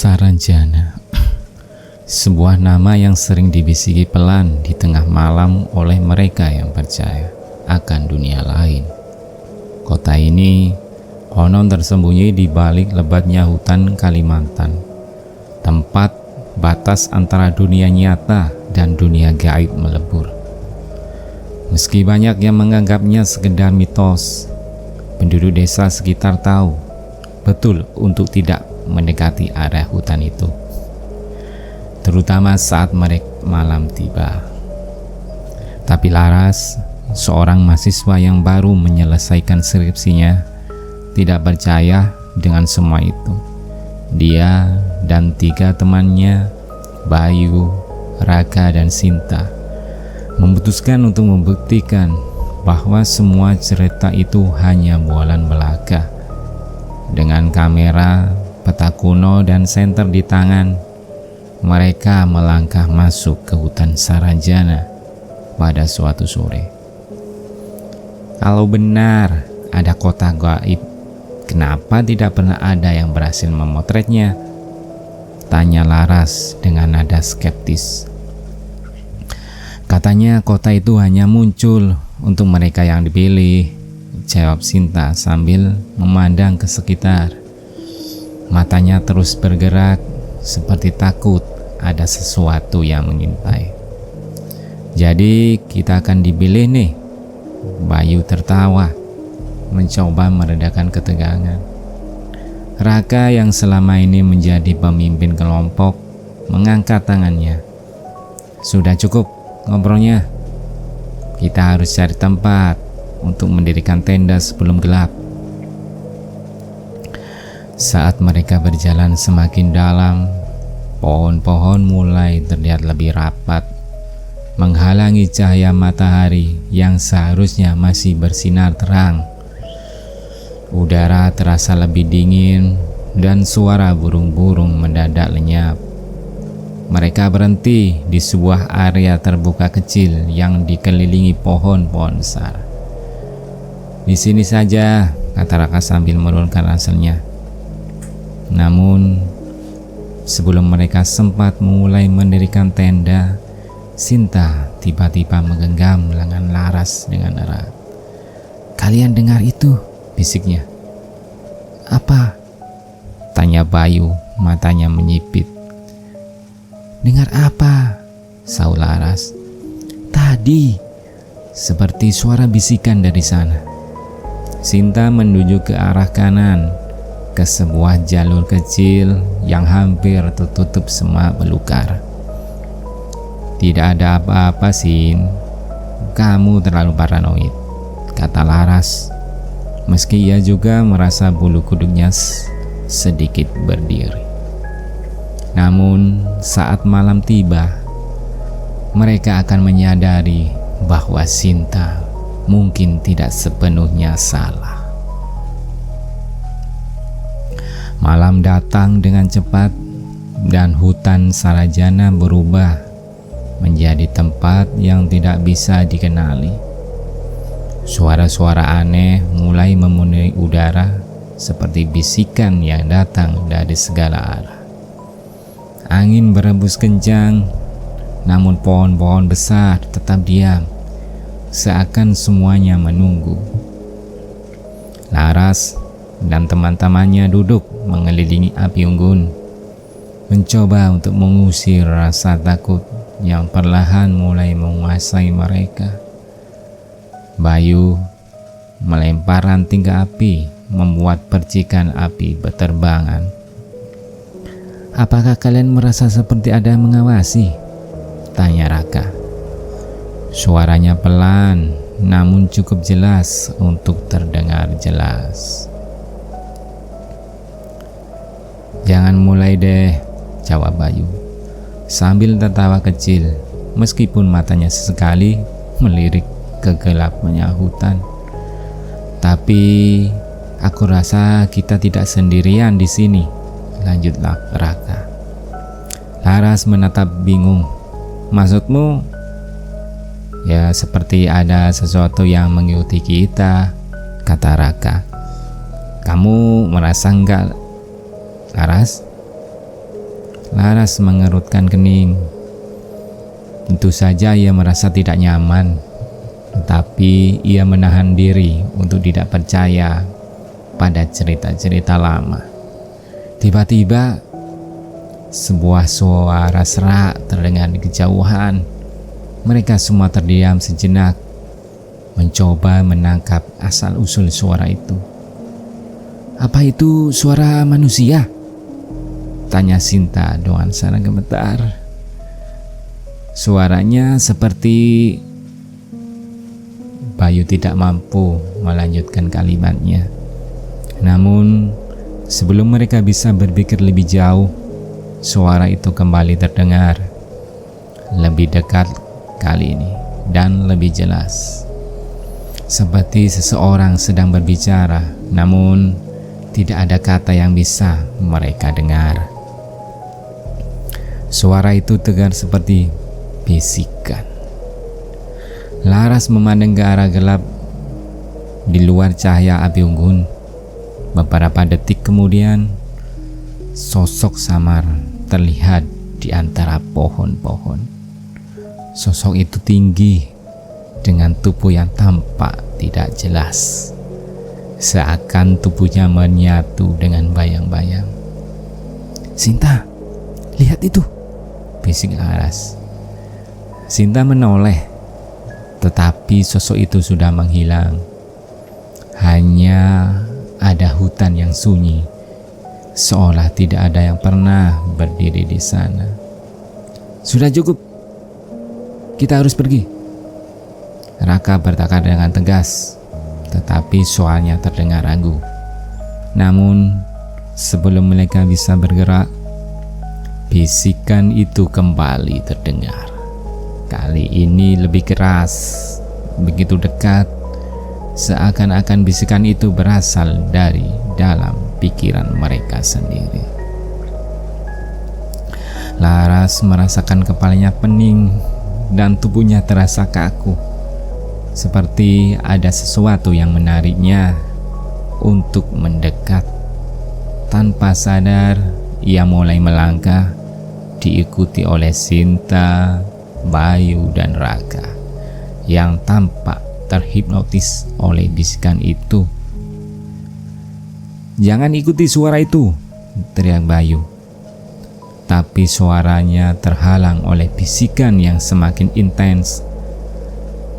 Saranjana, sebuah nama yang sering dibisiki pelan di tengah malam oleh mereka yang percaya akan dunia lain. Kota ini konon tersembunyi di balik lebatnya hutan Kalimantan, tempat batas antara dunia nyata dan dunia gaib melebur. Meski banyak yang menganggapnya sekedar mitos, penduduk desa sekitar tahu betul untuk tidak mendekati area hutan itu, terutama saat mereka malam tiba. Tapi Laras, seorang mahasiswa yang baru menyelesaikan skripsinya, tidak percaya dengan semua itu. Dia dan 3 temannya, Bayu, Raka, dan Sinta, memutuskan untuk membuktikan bahwa semua cerita itu hanya bualan belaka. Dengan kamera, peta kuno, dan senter di tangan, mereka melangkah masuk ke hutan Saranjana pada suatu sore. Kalau benar ada kota gaib, kenapa tidak pernah ada yang berhasil memotretnya? Tanya Laras dengan nada skeptis. Katanya kota itu hanya muncul untuk mereka yang dipilih, jawab Sinta sambil memandang ke sekitar. Matanya terus bergerak seperti takut ada sesuatu yang mengintai. Jadi kita akan dipilih nih. Bayu tertawa, mencoba meredakan ketegangan. Raka yang selama ini menjadi pemimpin kelompok mengangkat tangannya. Sudah cukup ngobrolnya. Kita harus cari tempat untuk mendirikan tenda sebelum gelap. Saat mereka berjalan semakin dalam, pohon-pohon mulai terlihat lebih rapat, menghalangi cahaya matahari yang seharusnya masih bersinar terang. Udara terasa lebih dingin dan suara burung-burung mendadak lenyap. Mereka berhenti di sebuah area terbuka kecil yang dikelilingi pohon-pohon besar. Di sini saja, kata Raka sambil menurunkan ranselnya. Namun, sebelum mereka sempat memulai mendirikan tenda, Sinta tiba-tiba menggenggam lengan Laras dengan erat. "Kalian dengar itu?" bisiknya. "Apa?" tanya Bayu, matanya menyipit. "Dengar apa?" sahut Laras. "Tadi, seperti suara bisikan dari sana." Sinta menunjuk ke arah kanan, ke sebuah jalur kecil yang hampir tertutup semak belukar. "Tidak ada apa-apa, Sin. Kamu terlalu paranoid," kata Laras, meski ia juga merasa bulu kuduknya sedikit berdiri. Namun saat malam tiba, mereka akan menyadari bahwa Sinta mungkin tidak sepenuhnya salah. Malam datang dengan cepat dan hutan Saranjana berubah menjadi tempat yang tidak bisa dikenali. Suara-suara aneh mulai memenuhi udara seperti bisikan yang datang dari segala arah. Angin berembus kencang, namun pohon-pohon besar tetap diam, seakan semuanya menunggu. Laras dan teman-temannya duduk mengelilingi api unggun, mencoba untuk mengusir rasa takut yang perlahan mulai menguasai mereka. Bayu melempar ranting ke api, membuat percikan api berterbangan. "Apakah kalian merasa seperti ada yang mengawasi?" tanya Raka. Suaranya pelan, namun cukup jelas untuk terdengar jelas. "Jangan mulai deh," jawab Bayu sambil tertawa kecil, meskipun matanya sesekali melirik ke gelapnya hutan. "Tapi aku rasa kita tidak sendirian di sini," lanjutlah Raka. Laras menatap bingung. "Maksudmu?" "Ya, seperti ada sesuatu yang mengikuti kita," kata Raka. "Kamu merasa enggak, Laras?" Laras mengerutkan kening. Tentu saja ia merasa tidak nyaman, tetapi ia menahan diri untuk tidak percaya pada cerita-cerita lama. Tiba-tiba sebuah suara serak terdengar di kejauhan. Mereka semua terdiam sejenak, mencoba menangkap asal-usul suara itu. "Apa itu suara manusia?" tanya Sinta dengan sangat gemetar. Suaranya seperti... Bayu tidak mampu melanjutkan kalimatnya. Namun, sebelum mereka bisa berpikir lebih jauh, suara itu kembali terdengar. Lebih dekat kali ini dan lebih jelas. Seperti seseorang sedang berbicara, namun tidak ada kata yang bisa mereka dengar. Suara itu tegar seperti bisikan. Laras memandang ke arah gelap di luar cahaya api unggun. Beberapa detik kemudian, sosok samar terlihat di antara pohon-pohon. Sosok itu tinggi dengan tubuh yang tampak tidak jelas, seakan tubuhnya menyatu dengan bayang-bayang. "Sinta, lihat itu!" bisik Laras. Sinta menoleh, tetapi sosok itu sudah menghilang. Hanya ada hutan yang sunyi, seolah tidak ada yang pernah berdiri di sana. "Sudah cukup, kita harus pergi," Raka berkata dengan tegas, tetapi suaranya terdengar ragu. Namun, sebelum mereka bisa bergerak, bisikan itu kembali terdengar. Kali ini lebih keras, begitu dekat, seakan-akan bisikan itu berasal dari dalam pikiran mereka sendiri. Laras merasakan kepalanya pening dan tubuhnya terasa kaku, seperti ada sesuatu yang menariknya untuk mendekat. Tanpa sadar, ia mulai melangkah, diikuti oleh Sinta, Bayu, dan Raka yang tampak terhipnotis oleh bisikan itu. "Jangan ikuti suara itu," teriak Bayu. Tapi suaranya terhalang oleh bisikan yang semakin intens.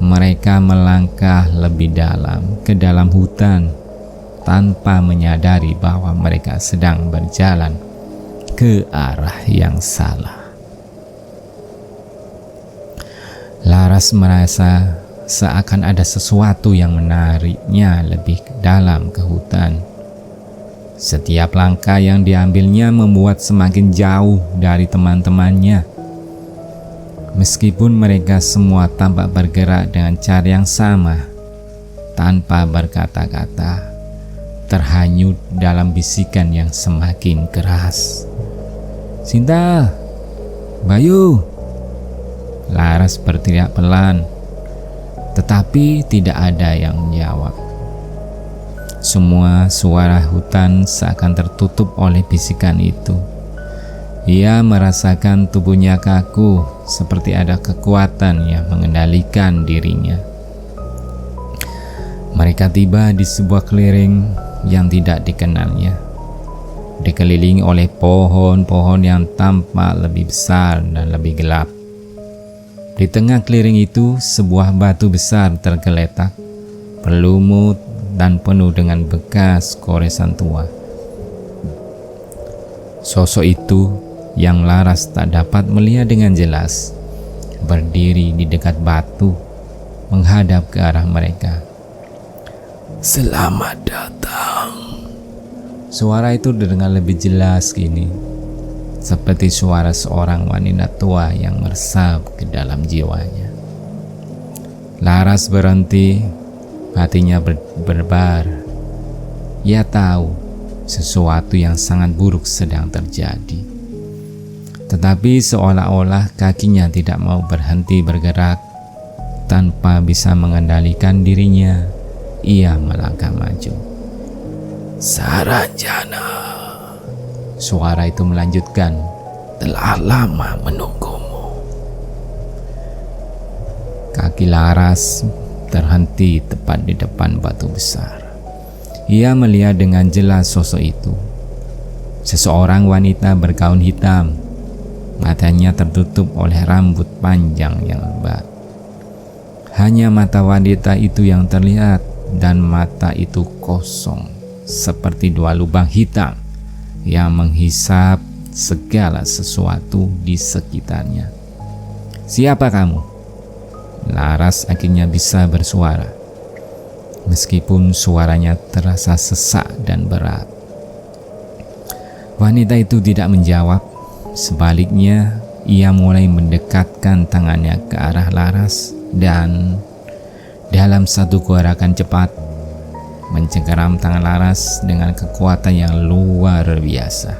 Mereka melangkah lebih dalam ke dalam hutan tanpa menyadari bahwa mereka sedang berjalan ke arah yang salah. Laras merasa seakan ada sesuatu yang menariknya lebih dalam ke hutan. Setiap langkah yang diambilnya membuat semakin jauh dari teman-temannya. Meskipun mereka semua tampak bergerak dengan cara yang sama, tanpa berkata-kata, terhanyut dalam bisikan yang semakin keras. "Sinta, Bayu!" Laras berteriak pelan, tetapi tidak ada yang menjawab. Semua suara hutan seakan tertutup oleh bisikan itu. Ia merasakan tubuhnya kaku, seperti ada kekuatan yang mengendalikan dirinya. Mereka tiba di sebuah clearing yang tidak dikenalnya, dikelilingi oleh pohon-pohon yang tampak lebih besar dan lebih gelap. Di tengah clearing itu, sebuah batu besar tergeletak, berlumut dan penuh dengan bekas goresan tua. Sosok itu yang Laras tak dapat melihat dengan jelas, berdiri di dekat batu, menghadap ke arah mereka. "Selamat datang." Suara itu terdengar lebih jelas kini, seperti suara seorang wanita tua yang meresap ke dalam jiwanya. Laras berhenti, hatinya berdebar. Ia tahu sesuatu yang sangat buruk sedang terjadi. Tetapi seolah-olah kakinya tidak mau berhenti bergerak. Tanpa bisa mengendalikan dirinya, ia melangkah maju. "Saranjana," Suara itu melanjutkan, telah lama menunggumu. Kaki Laras terhenti tepat di depan batu besar. Ia melihat dengan jelas sosok itu. Seseorang wanita bergaun hitam. Matanya tertutup oleh rambut panjang yang lebat. Hanya mata wanita itu yang terlihat, dan mata itu kosong seperti dua lubang hitam yang menghisap segala sesuatu di sekitarnya. "Siapa kamu?" Laras akhirnya bisa bersuara, meskipun suaranya terasa sesak dan berat. Wanita itu tidak menjawab. Sebaliknya, ia mulai mendekatkan tangannya ke arah Laras dan dalam satu gerakan cepat mencengkeram tangan Laras dengan kekuatan yang luar biasa.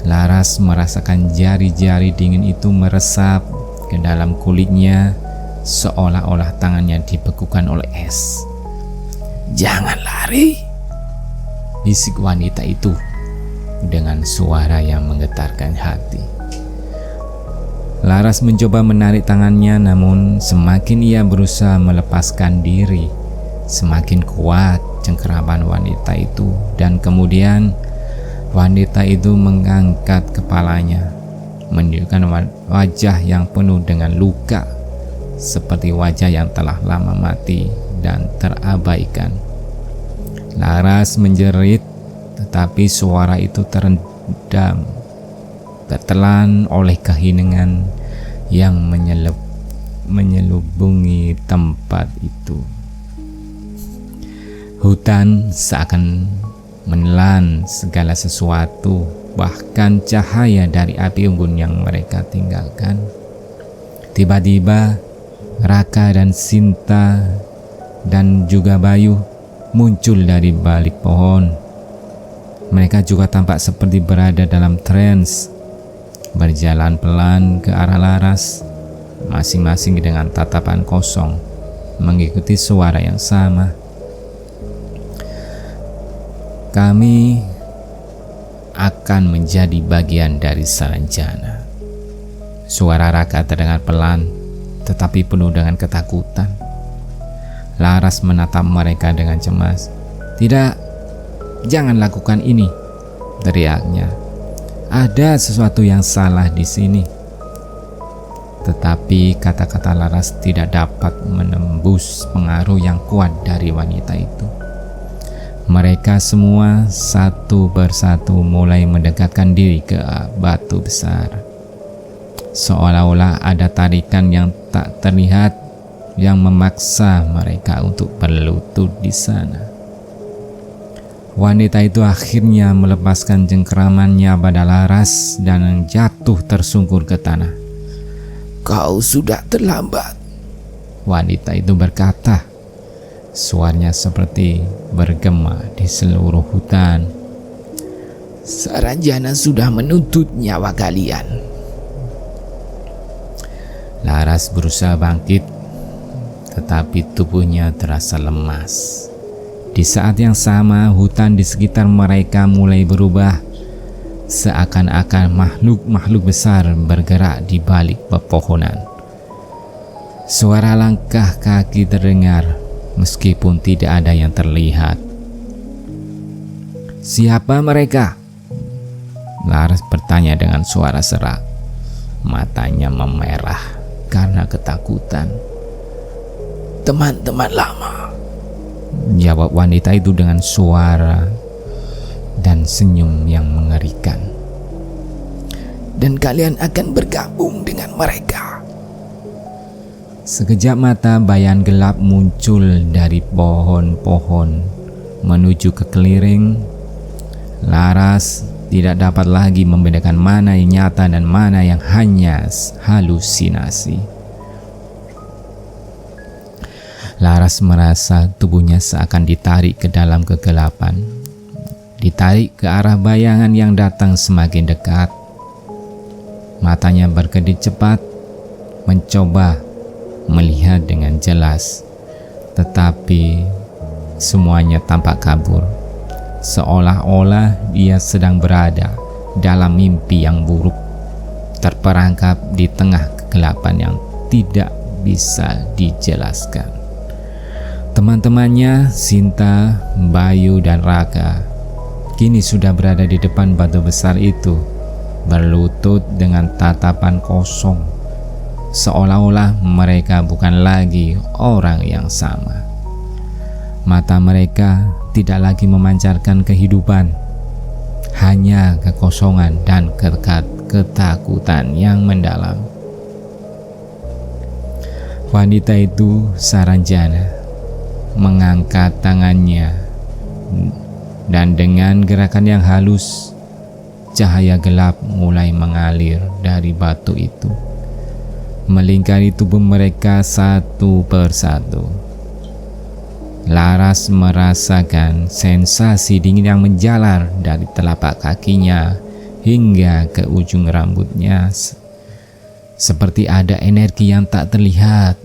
Laras merasakan jari-jari dingin itu meresap ke dalam kulitnya, seolah-olah tangannya dibekukan oleh es. "Jangan lari," bisik wanita itu dengan suara yang menggetarkan hati. Laras mencoba menarik tangannya, namun semakin ia berusaha melepaskan diri, semakin kuat cengkeraman wanita itu, dan kemudian wanita itu mengangkat kepalanya, menunjukkan wajah yang penuh dengan luka, seperti wajah yang telah lama mati dan terabaikan. Laras menjerit, tetapi suara itu terendam, tertelan oleh keheningan yang menyelubungi tempat itu. Hutan seakan menelan segala sesuatu, bahkan cahaya dari api unggun yang mereka tinggalkan. Tiba-tiba Raka dan Sinta dan juga Bayu muncul dari balik pohon. Mereka juga tampak seperti berada dalam trans, berjalan pelan ke arah Laras, masing-masing dengan tatapan kosong, mengikuti suara yang sama. "Kami akan menjadi bagian dari Saranjana." Suara Raka terdengar pelan, tetapi penuh dengan ketakutan. Laras menatap mereka dengan cemas. "Tidak, jangan lakukan ini," teriaknya. "Ada sesuatu yang salah di sini." Tetapi kata-kata Laras tidak dapat menembus pengaruh yang kuat dari wanita itu. Mereka semua satu persatu mulai mendekatkan diri ke batu besar. Seolah-olah ada tarikan yang tak terlihat yang memaksa mereka untuk berlutut di sana. Wanita itu akhirnya melepaskan cengkeramannya pada Laras dan jatuh tersungkur ke tanah. "Kau sudah terlambat," wanita itu berkata. Suaranya seperti bergema di seluruh hutan. "Saranjana sudah menuntut nyawa kalian." Laras berusaha bangkit, tetapi tubuhnya terasa lemas. Di saat yang sama, hutan di sekitar mereka mulai berubah, seakan-akan makhluk-makhluk besar bergerak di balik pepohonan. Suara langkah kaki terdengar, meskipun tidak ada yang terlihat. "Siapa mereka?" Laras bertanya dengan suara serak. Matanya memerah karena ketakutan. "Teman-teman lama," jawab wanita itu dengan suara dan senyum yang mengerikan. "Dan kalian akan bergabung dengan mereka." Sekejap mata bayangan gelap muncul dari pohon-pohon menuju ke keliling. Laras tidak dapat lagi membedakan mana yang nyata dan mana yang hanya halusinasi. Laras merasa tubuhnya seakan ditarik ke dalam kegelapan, ditarik ke arah bayangan yang datang semakin dekat. Matanya berkedip cepat, mencoba melihat dengan jelas, tetapi semuanya tampak kabur, seolah-olah dia sedang berada dalam mimpi yang buruk. terperangkap di tengah kegelapan yang tidak bisa dijelaskan. Teman-temannya Sinta, Bayu, dan Raka kini sudah berada di depan batu besar itu, berlutut dengan tatapan kosong, seolah-olah mereka bukan lagi orang yang sama. Mata mereka tidak lagi memancarkan kehidupan, hanya kekosongan dan ketakutan yang mendalam. Wanita itu, Saranjana, mengangkat tangannya dan dengan gerakan yang halus, cahaya gelap mulai mengalir dari batu itu, melingkari tubuh mereka satu persatu. Laras merasakan sensasi dingin yang menjalar dari telapak kakinya hingga ke ujung rambutnya, seperti ada energi yang tak terlihat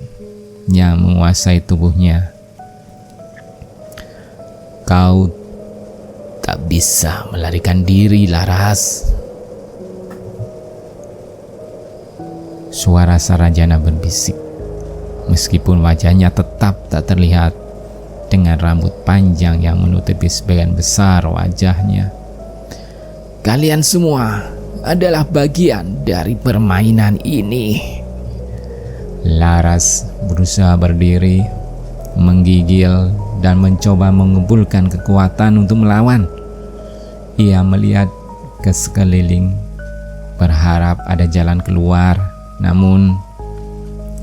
yang menguasai tubuhnya. Kau tak bisa melarikan diri, Laras. Suara Saranjana berbisik, meskipun wajahnya tetap tak terlihat dengan rambut panjang yang menutupi sebagian besar wajahnya. Kalian semua adalah bagian dari permainan ini. Laras berusaha berdiri, menggigil, dan mencoba mengumpulkan kekuatan untuk melawan. Ia melihat ke sekeliling, berharap ada jalan keluar, namun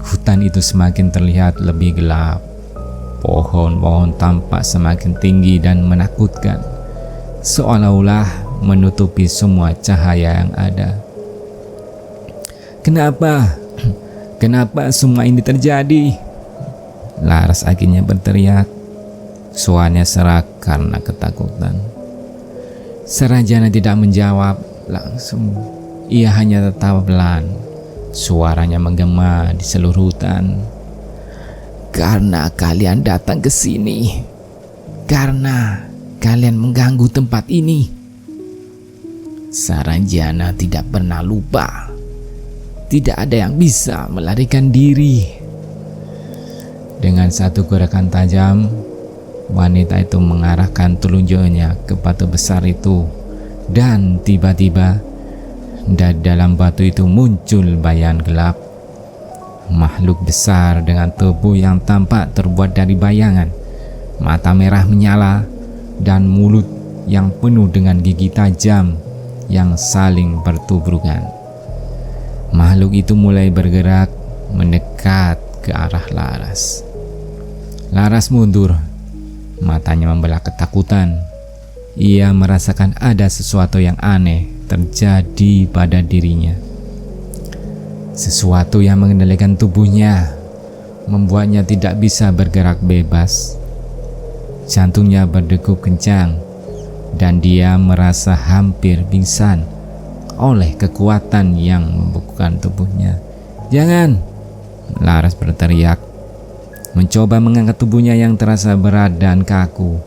hutan itu semakin terlihat lebih gelap. Pohon-pohon tampak semakin tinggi dan menakutkan, seolah-olah menutupi semua cahaya yang ada. Kenapa? Kenapa semua ini terjadi? Laras akhirnya berteriak. Suaranya serak karena ketakutan. Saranjana tidak menjawab langsung. Ia hanya tertawa pelan. Suaranya menggema di seluruh hutan. Karena kalian datang ke sini, karena kalian mengganggu tempat ini. Saranjana tidak pernah lupa. Tidak ada yang bisa melarikan diri. Dengan satu gerakan tajam, wanita itu mengarahkan telunjuknya ke batu besar itu, dan tiba-tiba dari dalam batu itu muncul bayangan gelap. Makhluk besar dengan tubuh yang tampak terbuat dari bayangan, mata merah menyala, dan mulut yang penuh dengan gigi tajam yang saling bertubrukan. Makhluk itu mulai bergerak mendekat ke arah Laras. Laras mundur, matanya membelah ketakutan. Ia merasakan ada sesuatu yang aneh terjadi pada dirinya. Sesuatu yang mengendalikan tubuhnya, membuatnya tidak bisa bergerak bebas. Jantungnya berdegup kencang, dan dia merasa hampir pingsan oleh kekuatan yang membekukan tubuhnya. "Jangan!" Laras berteriak, mencoba mengangkat tubuhnya yang terasa berat dan kaku.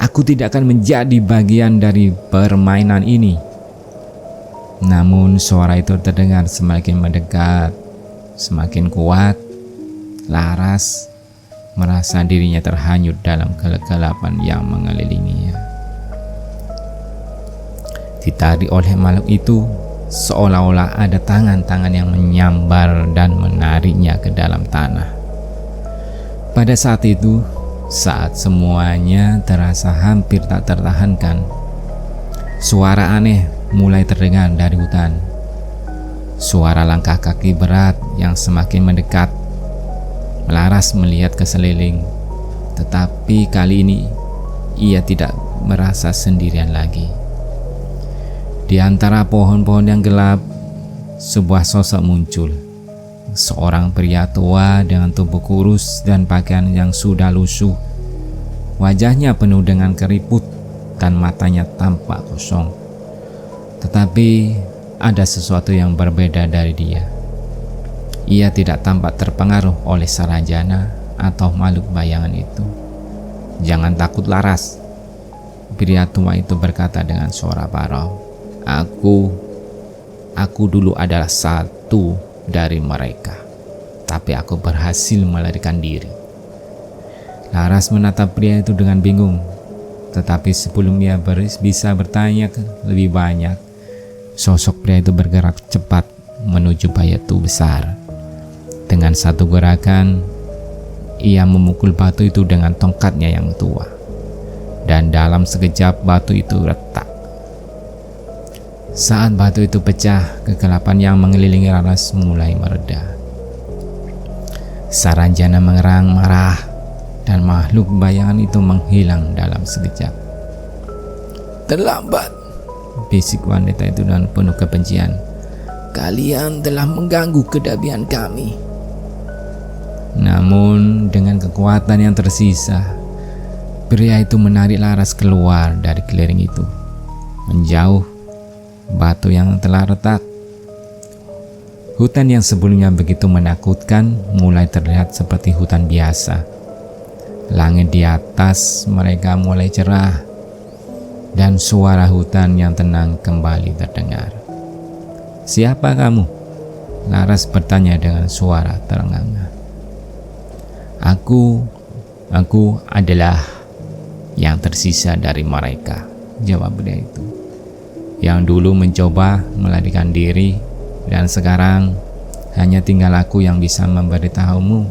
"Aku tidak akan menjadi bagian dari permainan ini." Namun suara itu terdengar semakin mendekat, semakin kuat. Laras merasa dirinya terhanyut dalam kegelapan yang mengelilinginya. Ditarik oleh makhluk itu, seolah-olah ada tangan-tangan yang menyambar dan menariknya ke dalam tanah. Pada saat itu, saat semuanya terasa hampir tak tertahankan, suara aneh mulai terdengar dari hutan. Suara langkah kaki berat yang semakin mendekat. Laras melihat ke sekeliling, tetapi kali ini ia tidak merasa sendirian lagi. Di antara pohon-pohon yang gelap, sebuah sosok muncul. Seorang pria tua dengan tubuh kurus dan pakaian yang sudah lusuh. Wajahnya penuh dengan keriput dan matanya tampak kosong. Tetapi ada sesuatu yang berbeda dari dia. Ia tidak tampak terpengaruh oleh Saranjana atau makhluk bayangan itu. "Jangan takut, Laras," pria tua itu berkata dengan suara parau. Aku dulu adalah satu dari mereka, tapi aku berhasil melarikan diri. Laras menatap pria itu dengan bingung, tetapi sebelum ia bisa bertanya lebih banyak, sosok pria itu bergerak cepat menuju batu besar. Dengan satu gerakan, ia memukul batu itu dengan tongkatnya yang tua, dan dalam sekejap batu itu retak. Saat batu itu pecah, kegelapan yang mengelilingi Laras mulai mereda. Saranjana mengerang marah, dan makhluk bayangan itu menghilang dalam sekejap. Terlambat, Bisik wanita itu dengan penuh kebencian. kalian telah mengganggu kedabian kami. Namun dengan kekuatan yang tersisa, pria itu menarik Laras keluar dari kelereng itu, menjauh batu yang telah retak. Hutan yang sebelumnya begitu menakutkan mulai terlihat seperti hutan biasa. Langit di atas mereka mulai cerah, dan suara hutan yang tenang kembali terdengar. "Siapa kamu?" Laras bertanya dengan suara terengah-engah. Aku adalah yang tersisa dari mereka," jawab pria itu, "yang dulu mencoba melarikan diri, dan sekarang hanya tinggal aku yang bisa memberitahumu.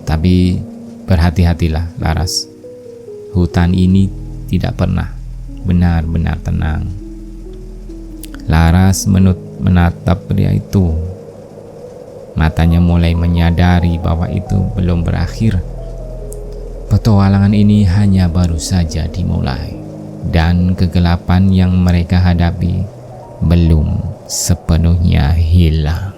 Tapi berhati-hatilah, Laras. Hutan ini tidak pernah benar-benar tenang." Laras menatap pria itu. Matanya mulai menyadari bahwa itu belum berakhir. Petualangan ini hanya baru saja dimulai, dan kegelapan yang mereka hadapi belum sepenuhnya hilang.